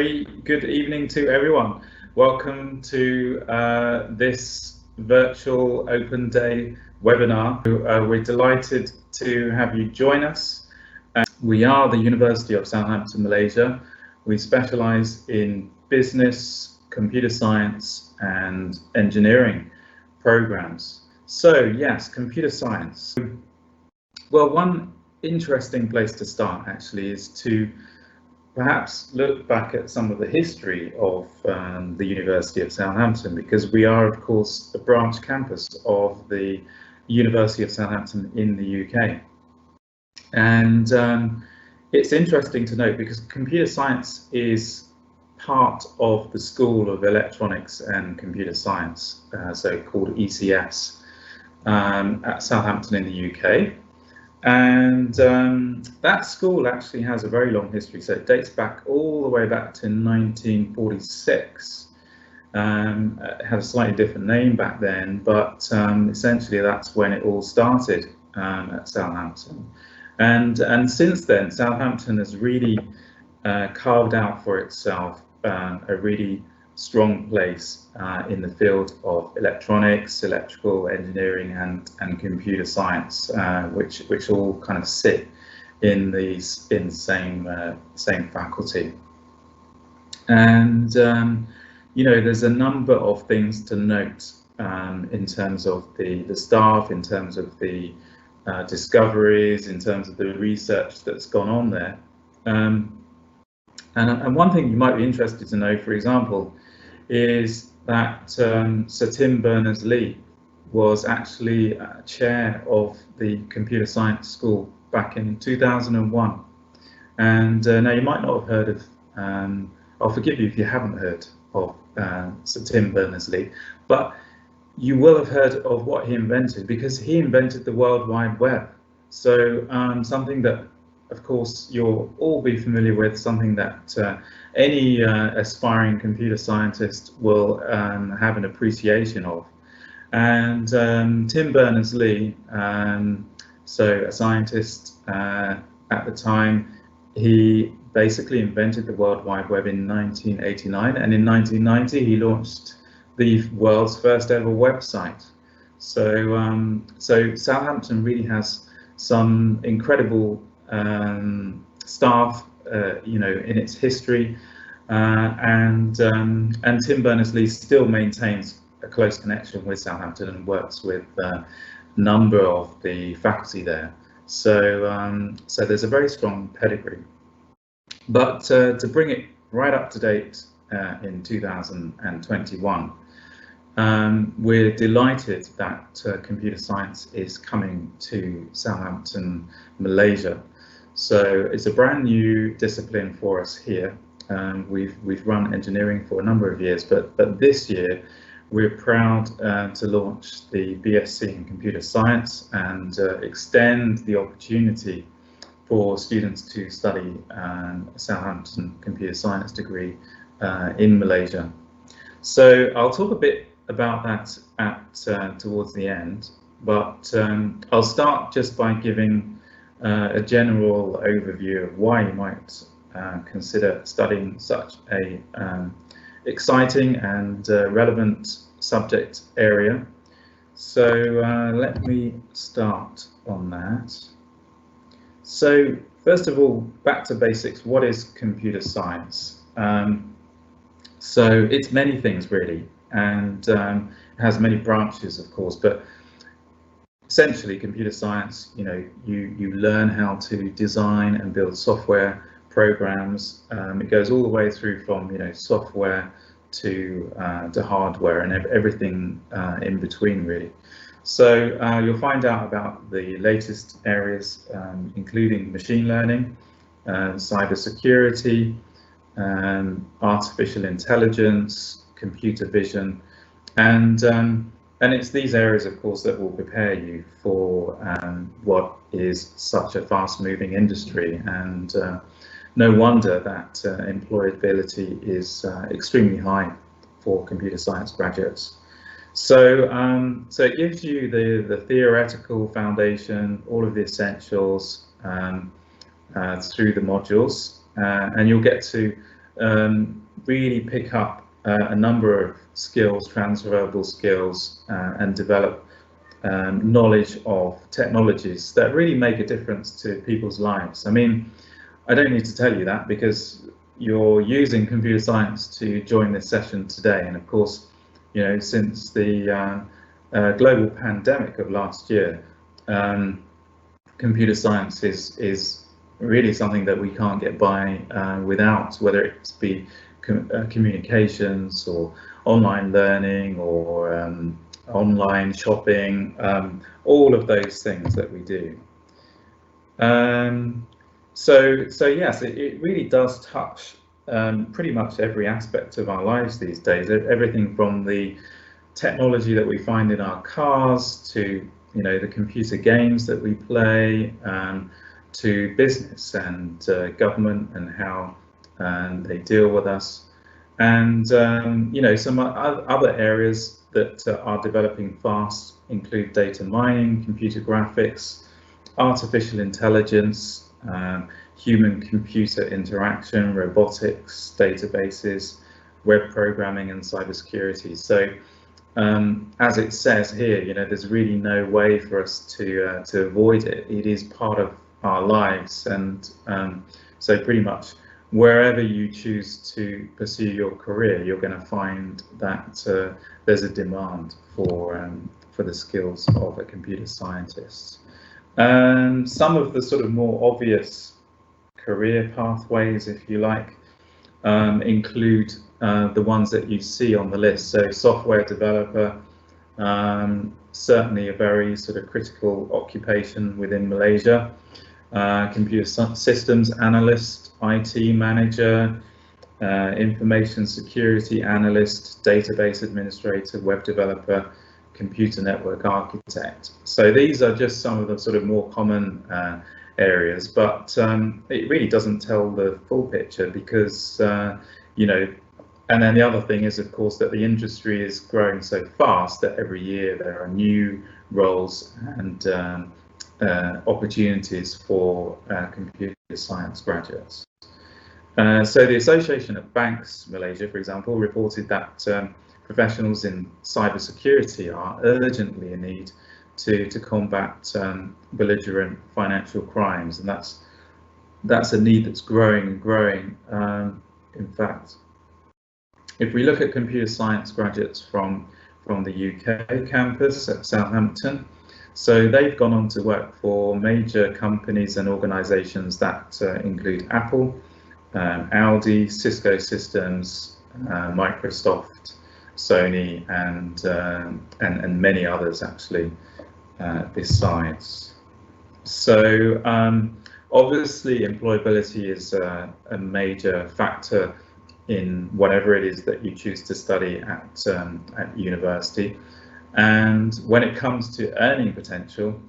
very good evening to everyone. Welcome to this virtual open day webinar. We're delighted to have you join us. We are the University of Southampton, Malaysia. We specialise in business, computer science and engineering programs. So yes, computer science. Well, one interesting place to start actually is to perhaps look back at some of the history of the University of Southampton, because we are, of course, a branch campus of the University of Southampton in the UK. And it's interesting to note because computer science is part of the School of Electronics and Computer Science, so called ECS, at Southampton in the UK. And that school actually has a very long history, so it dates back all the way back to 1946. It had a slightly different name back then, but essentially that's when it all started at Southampton. And since then, Southampton has really carved out for itself a really strong place in the field of electronics, electrical engineering and computer science, which all kind of sit in the same faculty. And you know, there's a number of things to note in terms of the staff, in terms of the discoveries, in terms of the research that's gone on there. And one thing you might be interested to know, for example, is that Sir Tim Berners-Lee was actually chair of the Computer Science School back in 2001. And now you might not have heard of, I'll forgive you if you haven't heard of Sir Tim Berners-Lee, but you will have heard of what he invented, because he invented the World Wide Web. So something that, of course, you'll all be familiar with, something that any aspiring computer scientist will have an appreciation of. And Tim Berners-Lee, so a scientist at the time, he basically invented the World Wide Web in 1989, and in 1990 he launched the world's first ever website. So, so Southampton really has some incredible staff, you know, in its history, and Tim Berners-Lee still maintains a close connection with Southampton and works with a number of the faculty there. So, so there's a very strong pedigree. But to bring it right up to date in 2021, we're delighted that computer science is coming to Southampton, Malaysia. So it's a brand new discipline for us here. We've run engineering for a number of years, but this year we're proud to launch the BSc in computer science and extend the opportunity for students to study a Southampton computer science degree in Malaysia. So I'll talk a bit about that at towards the end, but I'll start just by giving a general overview of why you might consider studying such a exciting and relevant subject area. So let me start on that. So first of all, back to basics. What is computer science? So it's many things really, and it has many branches, of course, but essentially computer science, you know, you learn how to design and build software programs. It goes all the way through from, you know, software to hardware and everything in between really. So you'll find out about the latest areas, including machine learning, cyber security, artificial intelligence, computer vision, and it's these areas, of course, that will prepare you for what is such a fast-moving industry, and no wonder that employability is extremely high for computer science graduates. So, so it gives you the theoretical foundation, all of the essentials through the modules, and you'll get to really pick up a number of skills, transferable skills, and develop knowledge of technologies that really make a difference to people's lives. I mean, I don't need to tell you that because you're using computer science to join this session today. And of course, you know, since the global pandemic of last year, computer science is really something that we can't get by without, whether it be communications or online learning or online shopping, all of those things that we do. So yes, it really does touch pretty much every aspect of our lives these days. Everything from the technology that we find in our cars to, you know, the computer games that we play, to business and government and how they deal with us, and you know, some other areas that are developing fast include data mining, computer graphics, artificial intelligence, human-computer interaction, robotics, databases, web programming, and cybersecurity. So, as it says here, you know, there's really no way for us to avoid it. It is part of our lives, and so pretty much wherever you choose to pursue your career, you're going to find that there's a demand for the skills of a computer scientist. Some of the sort of more obvious career pathways, if you like, include the ones that you see on the list. So software developer, certainly a very sort of critical occupation within Malaysia. Computer systems analyst, IT manager, information security analyst, database administrator, web developer, computer network architect. So these are just some of the sort of more common areas, but it really doesn't tell the full picture because, you know, and then the other thing is, of course, that the industry is growing so fast that every year there are new roles and opportunities for computer science graduates. So the Association of Banks Malaysia, for example, reported that professionals in cybersecurity are urgently in need to combat belligerent financial crimes, and that's a need that's growing and growing. In fact, if we look at computer science graduates from the UK campus at Southampton, so they've gone on to work for major companies and organisations that include Apple, Audi, Cisco Systems, Microsoft, Sony, and many others actually besides. So obviously employability is a major factor in whatever it is that you choose to study at university. And when it comes to earning potential,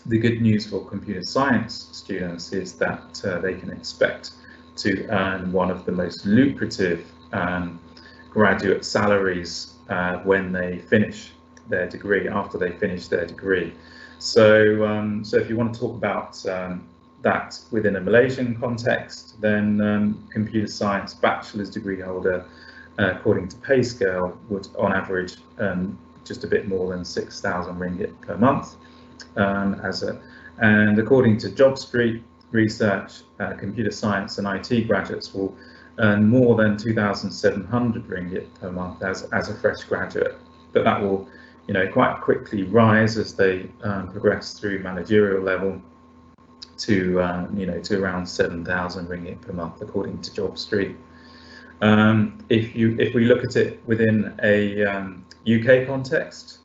the good news for computer science students is that they can expect to earn one of the most lucrative graduate salaries when they finish their degree, after they finish their degree. So, so if you want to talk about that within a Malaysian context, then computer science bachelor's degree holder, according to pay scale, would on average earn just a bit more than 6,000 ringgit per month. And according to JobStreet research, computer science and IT graduates will earn more than 2,700 ringgit per month as a fresh graduate. But that will, you know, quite quickly rise as they progress through managerial level to, you know, to around 7,000 ringgit per month, according to JobStreet. If we look at it within a UK context,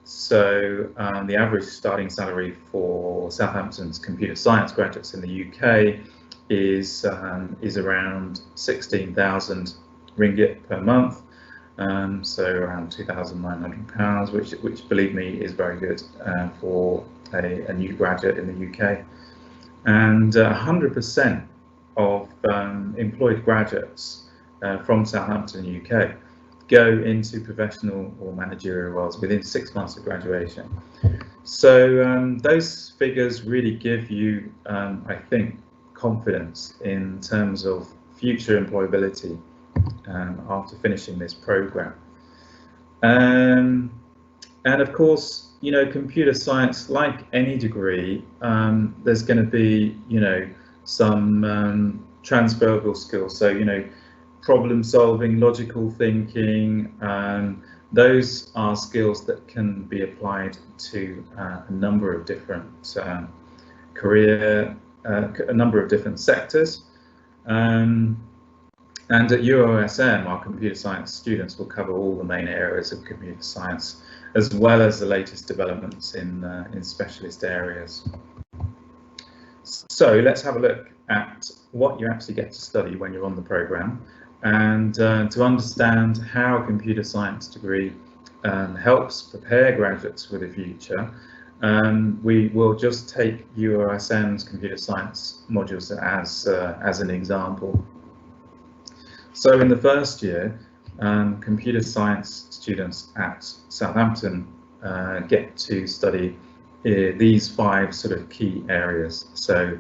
so the average starting salary for Southampton's computer science graduates in the UK is around 16,000 ringgit per month, so around £2,900, which believe me is very good for a new graduate in the UK. And 100% of employed graduates from Southampton, UK, go into professional or managerial roles within 6 months of graduation. So those figures really give you, I think, confidence in terms of future employability after finishing this program. And of course, you know, computer science, like any degree, there's going to be, you know, some transferable skills. So, you know, problem solving, logical thinking, those are skills that can be applied to a number of different a number of different sectors. And at UoSM, our computer science students will cover all the main areas of computer science, as well as the latest developments in specialist areas. So let's have a look at what you actually get to study when you're on the program, and to understand how a computer science degree helps prepare graduates for the future. We will just take UoSM's computer science modules as an example. So in the first year, computer science students at Southampton get to study these 5 sort of key areas. So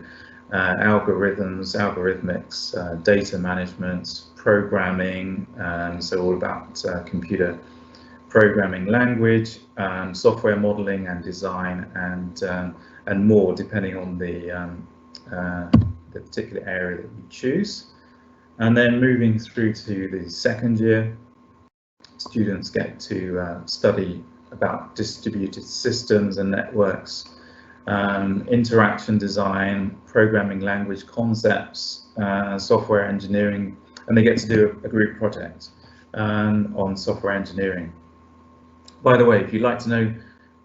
algorithms, algorithmics, data management, programming, so all about computer programming language, software modeling and design, and more, depending on the particular area that you choose. And then moving through to the second year, students get to study about distributed systems and networks, interaction design, programming language concepts, software engineering, and they get to do a group project on software engineering. By the way, if you'd like to know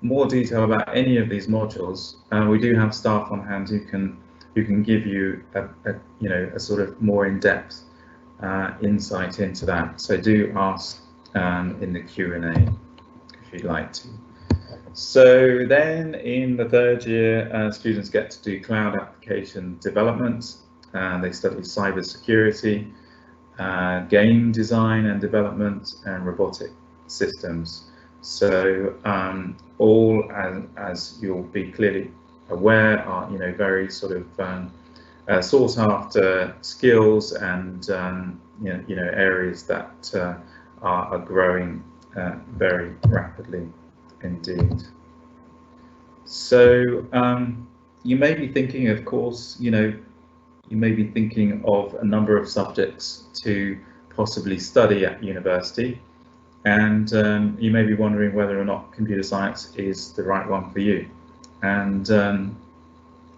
more detail about any of these modules, we do have staff on hand who can give you a sort of more in-depth insight into that. So do ask in the Q&A if you'd like to. So then in the third year, students get to do cloud application development. They study cyber security, game design and development, and robotic systems. So all, as you'll be clearly aware, are very sort of sought after skills, and areas that are growing very rapidly indeed. So you may be thinking, of course, you may be thinking of a number of subjects to possibly study at university, and you may be wondering whether or not computer science is the right one for you. And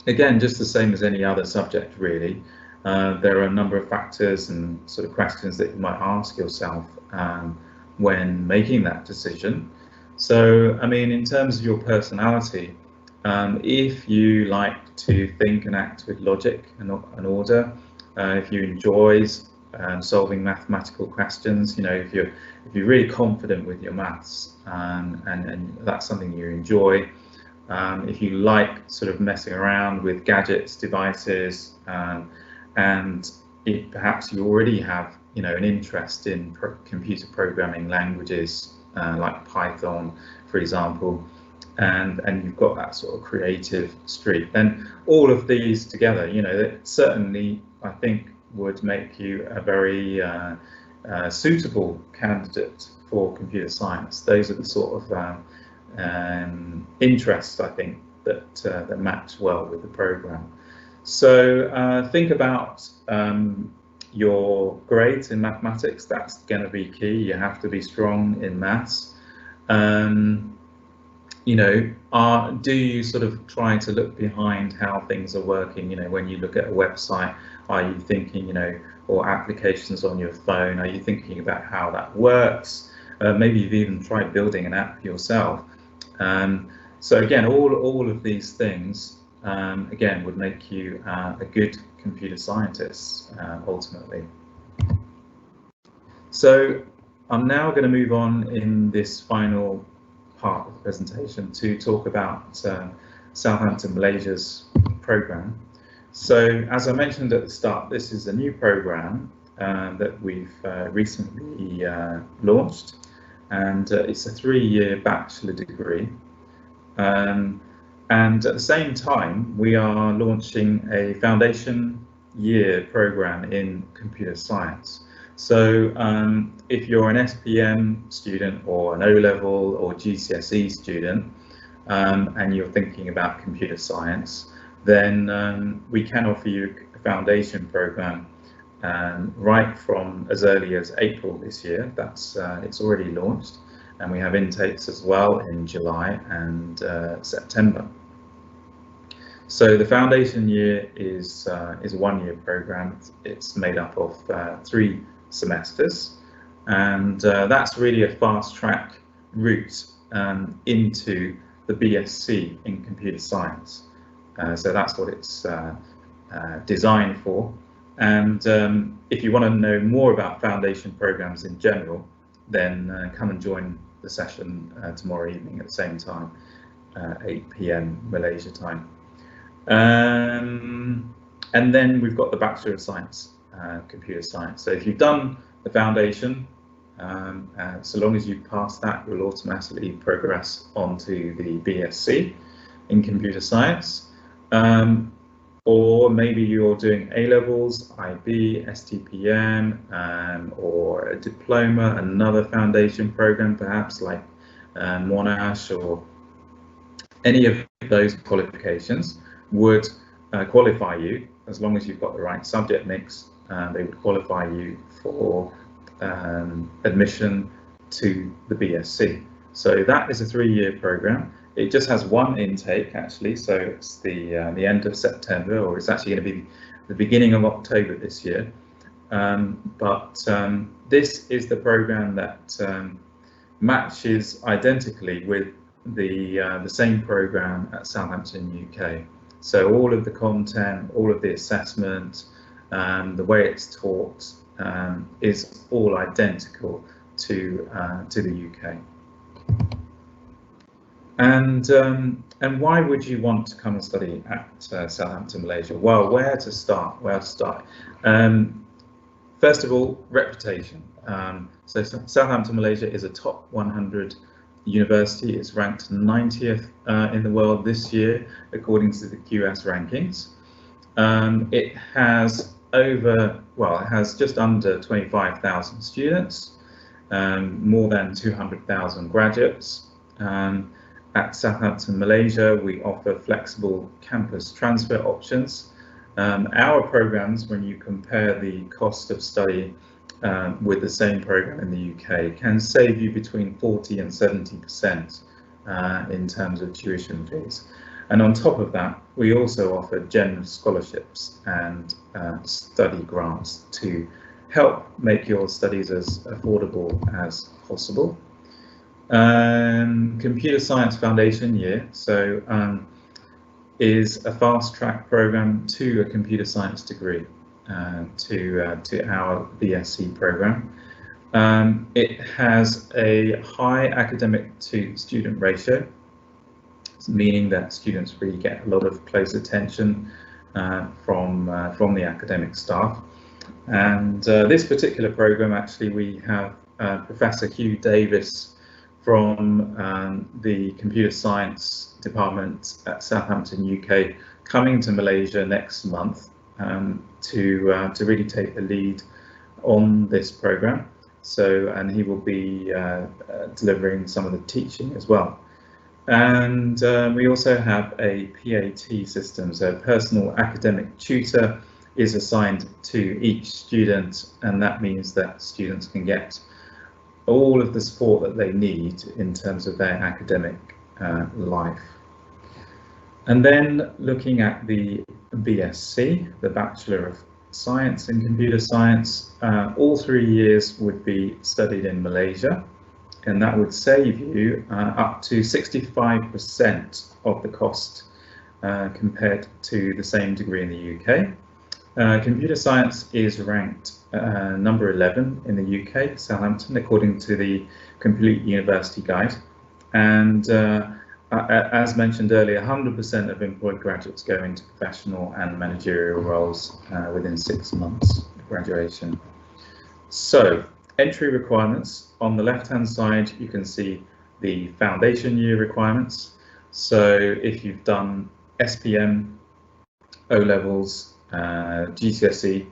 again, just the same as any other subject, really, there are a number of factors and sort of questions that you might ask yourself when making that decision. So, I mean, in terms of your personality, if you like to think and act with logic and order, if you enjoy solving mathematical questions, if you're really confident with your maths, and that's something you enjoy, if you like sort of messing around with gadgets, devices, and if perhaps you already have an interest in computer programming languages like Python, for example, and you've got that sort of creative streak, then all of these together, that certainly, I think, would make you a very suitable candidate for computer science. Those are the sort of interests, I think, that match well with the program. So think about your grades in mathematics. That's going to be key. You have to be strong in maths. Do you sort of try to look behind how things are working? When you look at a website, are you thinking, or applications on your phone, are you thinking about how that works? Maybe you've even tried building an app yourself. So again, all of these things, again, would make you a good computer scientist, ultimately. So I'm now going to move on in this final part of the presentation to talk about Southampton, Malaysia's program. So as I mentioned at the start, this is a new program that we've recently launched, and it's a 3-year bachelor degree. And at the same time, we are launching a foundation year program in computer science. So if you're an SPM student or an O-level or GCSE student, and you're thinking about computer science, then we can offer you a foundation program right from as early as April this year. It's already launched, and we have intakes as well in July and September. So the foundation year is a one-year program. It's made up of 3 semesters, and that's really a fast-track route into the BSc in computer science. So that's what it's designed for. And if you want to know more about foundation programs in general, then come and join the session tomorrow evening at the same time, 8 p.m. Malaysia time. And then we've got the Bachelor of Science, Computer Science. So if you've done the foundation, so long as you pass that, you'll automatically progress onto the BSc in Computer Science. Or maybe you're doing A-levels, IB, STPM, or a diploma, another foundation program, perhaps like Monash, or any of those qualifications would qualify you, as long as you've got the right subject mix. They would qualify you for admission to the BSc. So that is a 3-year program. It just has one intake actually, so it's the end of September, or it's actually going to be the beginning of October this year. But this is the program that matches identically with the same program at Southampton, UK. So all of the content, all of the assessment, the way it's taught is all identical to the UK. And why would you want to come and study at Southampton, Malaysia? Well, where to start? First of all, reputation. So Southampton, Malaysia is a top 100 university. It's ranked 90th in the world this year, according to the QS rankings. It has it has just under 25,000 students, more than 200,000 graduates. At Southampton, Malaysia, we offer flexible campus transfer options. Our programs, when you compare the cost of study with the same program in the UK, can save you between 40 and 70% in terms of tuition fees. And on top of that, we also offer generous scholarships and study grants to help make your studies as affordable as possible. Computer Science Foundation year, so is a fast-track program to a computer science degree, to our BSc program. It has a high academic to student ratio, meaning that students really get a lot of close attention from the academic staff. And this particular program, actually, we have Professor Hugh Davis from the Computer Science Department at Southampton, UK, coming to Malaysia next month to really take the lead on this program. So, and he will be delivering some of the teaching as well. And we also have a PAT system, so a personal academic tutor is assigned to each student, and that means that students can get all of the support that they need in terms of their academic life. And then looking at the BSc, the Bachelor of Science in Computer Science, all 3 years would be studied in Malaysia, and that would save you up to 65% of the cost compared to the same degree in the UK. Computer Science is ranked number 11 in the UK, Southampton, according to the Complete University Guide. And as mentioned earlier, 100% of employed graduates go into professional and managerial roles within 6 months of graduation. So, entry requirements. On the left-hand side, you can see the foundation year requirements. So if you've done SPM, O-levels, GCSE,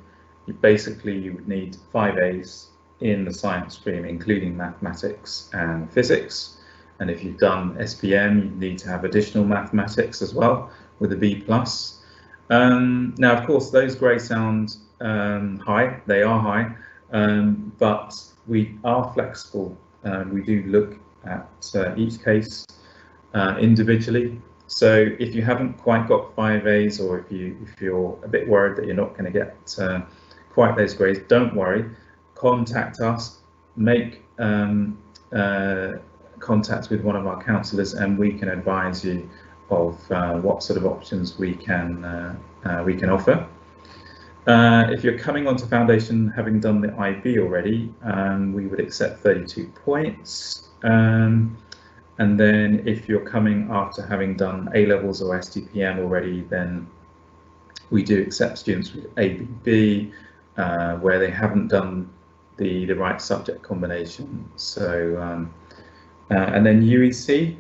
you would need 5 A's in the science stream, including mathematics and physics. And if you've done SPM, you need to have additional mathematics as well with a B+. Now, of course, those grades sound high. They are high, but we are flexible. We do look at each case individually. So if you haven't quite got 5 A's, or if you're a bit worried that you're not going to get quite those grades, don't worry. Contact us, make contact with one of our counsellors, and we can advise you of what sort of options we can offer. If you're coming onto foundation having done the IB already, we would accept 32 points. And then if you're coming after having done A-levels or STPM already, then we do accept students with ABB, where they haven't done the right subject combination. So, and then UEC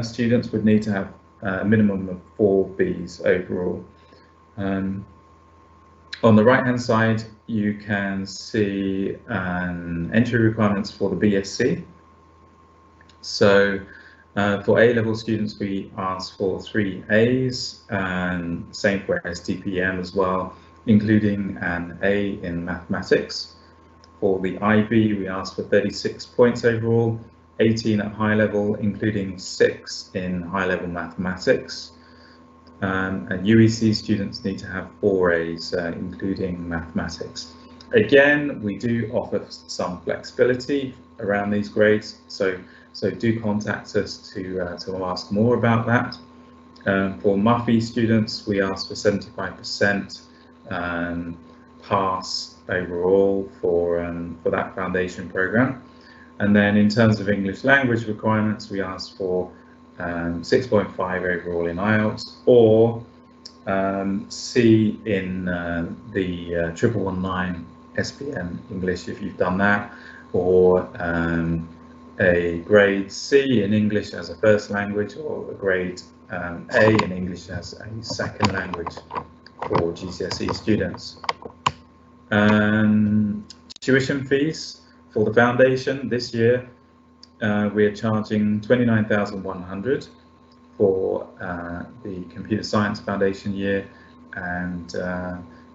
students would need to have a minimum of 4 Bs overall. On the right-hand side, you can see entry requirements for the BSc. So for A-level students, we ask for 3 A's, and same for STPM as well, including an A in mathematics. For the IB, we ask for 36 points overall, 18 at high level, including 6 in high level mathematics. And UEC students need to have 4 A's, including mathematics. Again, we do offer some flexibility around these grades, so do contact us to ask more about that. For MUFI students, we ask for 75% pass overall for that foundation program. And then in terms of English language requirements, we ask for 6.5 overall in IELTS, or C in the 1119 SPM English if you've done that, or a grade C in English as a first language, or a grade A in English as a second language for GCSE students. Tuition fees for the foundation this year, we are charging 29,100 for the Computer Science Foundation year, and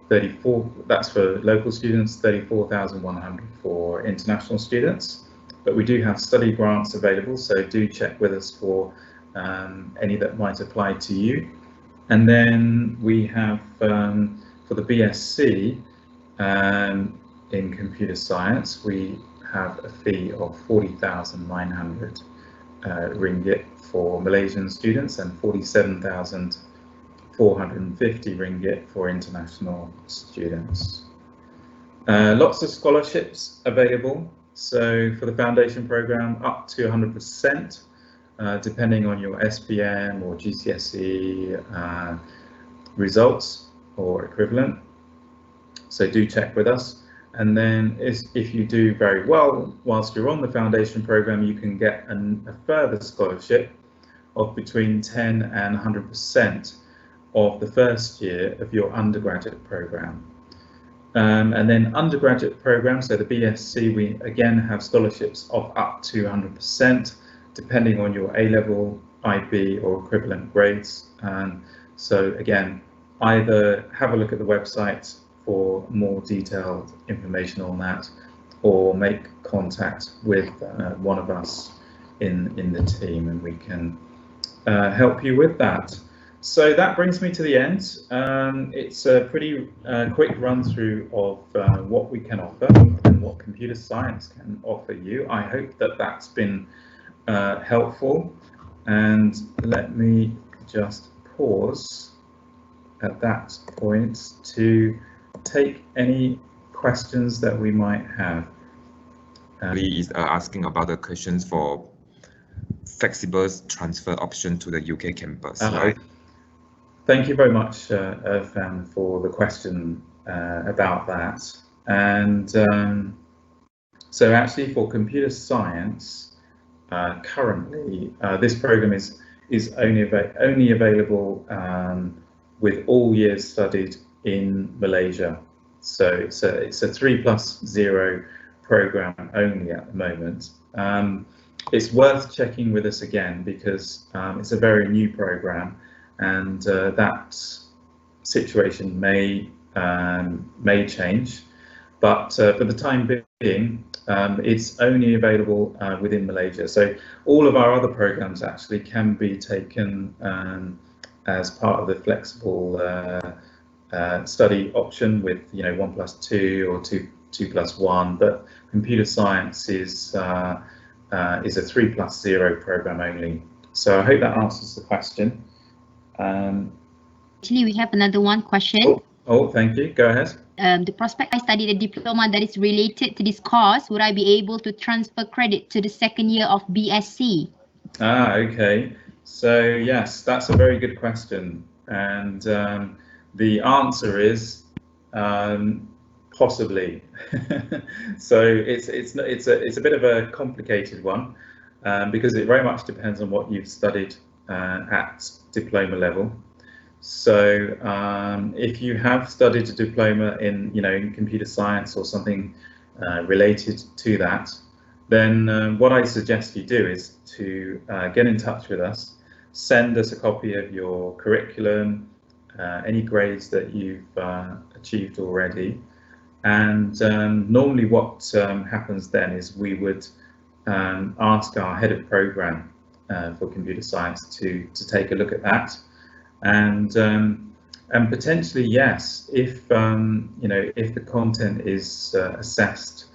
34, that's for local students, 34,100 for international students. But we do have study grants available, so do check with us for any that might apply to you. And then we have for the BSc in computer science, we have a fee of 40,900 ringgit for Malaysian students and 47,450 ringgit for international students. Lots of scholarships available. So for the foundation program, up to 100%, depending on your SPM or GCSE results or equivalent. So do check with us. And then if you do very well whilst you're on the foundation program, you can get a further scholarship of between 10 and 100% of the first year of your undergraduate program. And then undergraduate program, so the BSc, we again have scholarships of up to 100%, depending on your A-level, IB or equivalent grades. So again, either have a look at the website for more detailed information on that, or make contact with one of us in the team, and we can help you with that. So that brings me to the end. It's a pretty quick run through of what we can offer and what computer science can offer you. I hope that that's been helpful, and let me just pause at that point to take any questions that we might have. Lee is asking about the questions for flexible transfer option to the UK campus, right? Thank you very much, Irfan, for the question about that. And so actually for computer science, currently this program is only available with all years studied in Malaysia. So it's a 3+0 program only at the moment. It's worth checking with us again because it's a very new program, and that situation may change. But for the time being, it's only available within Malaysia. So all of our other programs actually can be taken as part of the flexible study option with 1+2 or 2+1. But computer science is a 3+0 program only. So I hope that answers the question. Actually, we have another one question. Oh, thank you. Go ahead. The prospect I studied a diploma that is related to this course, would I be able to transfer credit to the second year of BSc? Okay. So yes, that's a very good question, and the answer is possibly. So it's a bit of a complicated one because it very much depends on what you've studied at diploma level. So if you have studied a diploma in in computer science or something related to that, then what I suggest you do is to get in touch with us, send us a copy of your curriculum, any grades that you've achieved already, and normally what happens then is we would ask our head of program for computer science to take a look at that. And potentially, yes, if if the content is assessed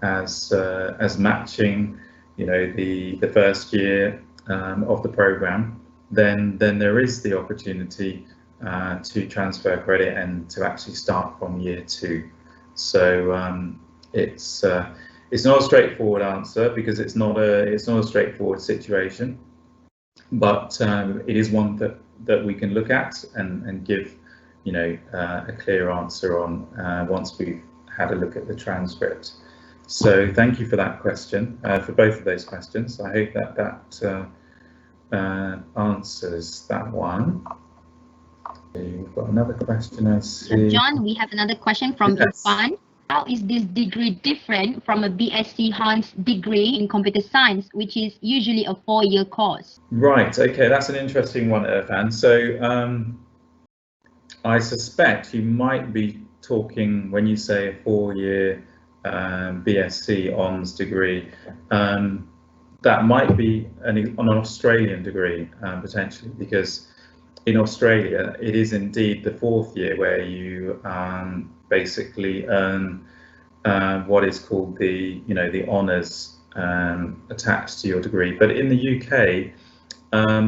as matching the first year of the program, then there is the opportunity to transfer credit and to actually start from year 2. So it's not a straightforward answer because it's not a straightforward situation, but it is one that we can look at and give a clear answer on once we've had a look at the transcript. So thank you for that question, for both of those questions. I hope that answers that one. We've got another question, I see. John, we have another question from Irfan. How is this degree different from a BSc Hans degree in computer science, which is usually a 4-year course? Right, okay, that's an interesting one, Irfan. So I suspect you might be talking, when you say a 4-year BSc Hons degree, that might be an Australian degree, potentially, because in Australia, it is indeed the 4th year where you basically earn what is called the honours attached to your degree. But in the UK,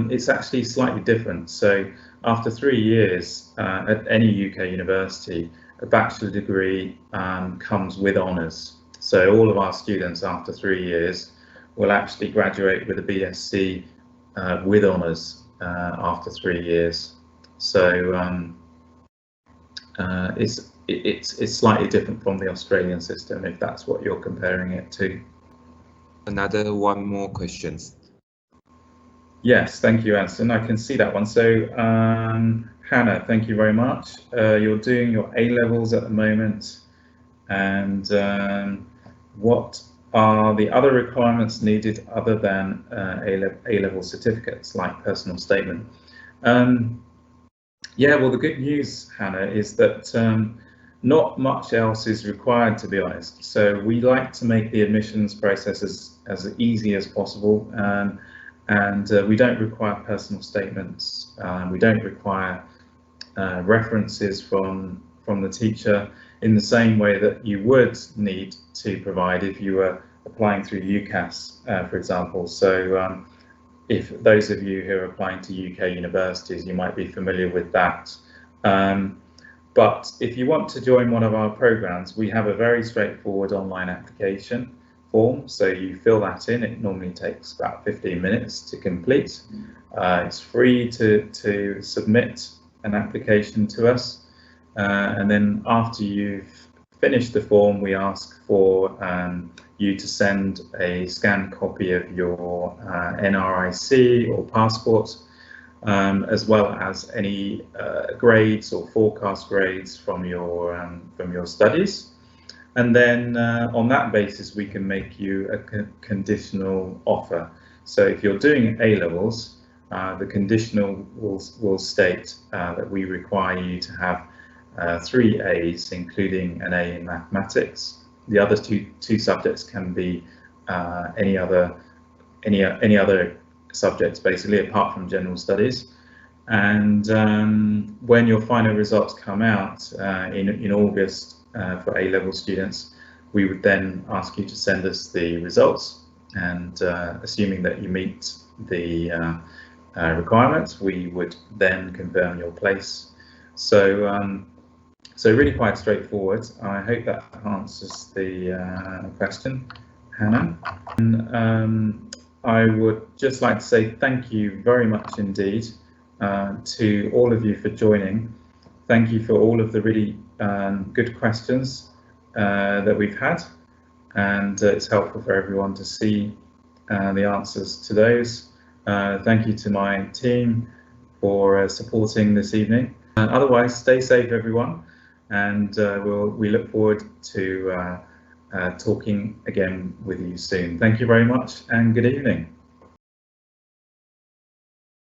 it's actually slightly different. So after 3 years at any UK university, a bachelor degree comes with honours. So all of our students after 3 years will actually graduate with a BSc with honours after 3 years. So it's slightly different from the Australian system, if that's what you're comparing it to. Another one more questions. Yes, thank you, Anson. I can see that one. So Hannah, thank you very much. You're doing your A-levels at the moment, and what are the other requirements needed other than A-level certificates like personal statement? Yeah, well, the good news, Hannah, is that not much else is required, to be honest. So we like to make the admissions process as easy as possible, and we don't require personal statements. We don't require references from the teacher in the same way that you would need to provide if you were applying through UCAS, for example. So if those of you who are applying to UK universities, you might be familiar with that. But if you want to join one of our programs, we have a very straightforward online application form. So you fill that in. It normally takes about 15 minutes to complete. It's free to submit an application to us. And then after you've finished the form, we ask for you to send a scanned copy of your NRIC or passport. as well as any grades or forecast grades from your studies. And then on that basis, we can make you a conditional offer. So if you're doing A-levels, the conditional will state that we require you to have 3 A's, including an A in mathematics. The other two subjects can be any other subjects, basically, apart from general studies. And when your final results come out in August for A-level students, we would then ask you to send us the results, and assuming that you meet the requirements, we would then confirm your place. So really quite straightforward. I hope that answers the question, Hannah. And I would just like to say thank you very much indeed to all of you for joining. Thank you for all of the really good questions that we've had, and it's helpful for everyone to see the answers to those. Thank you to my team for supporting this evening. Otherwise, stay safe, everyone, and we look forward to talking again with you soon. Thank you very much, and good evening.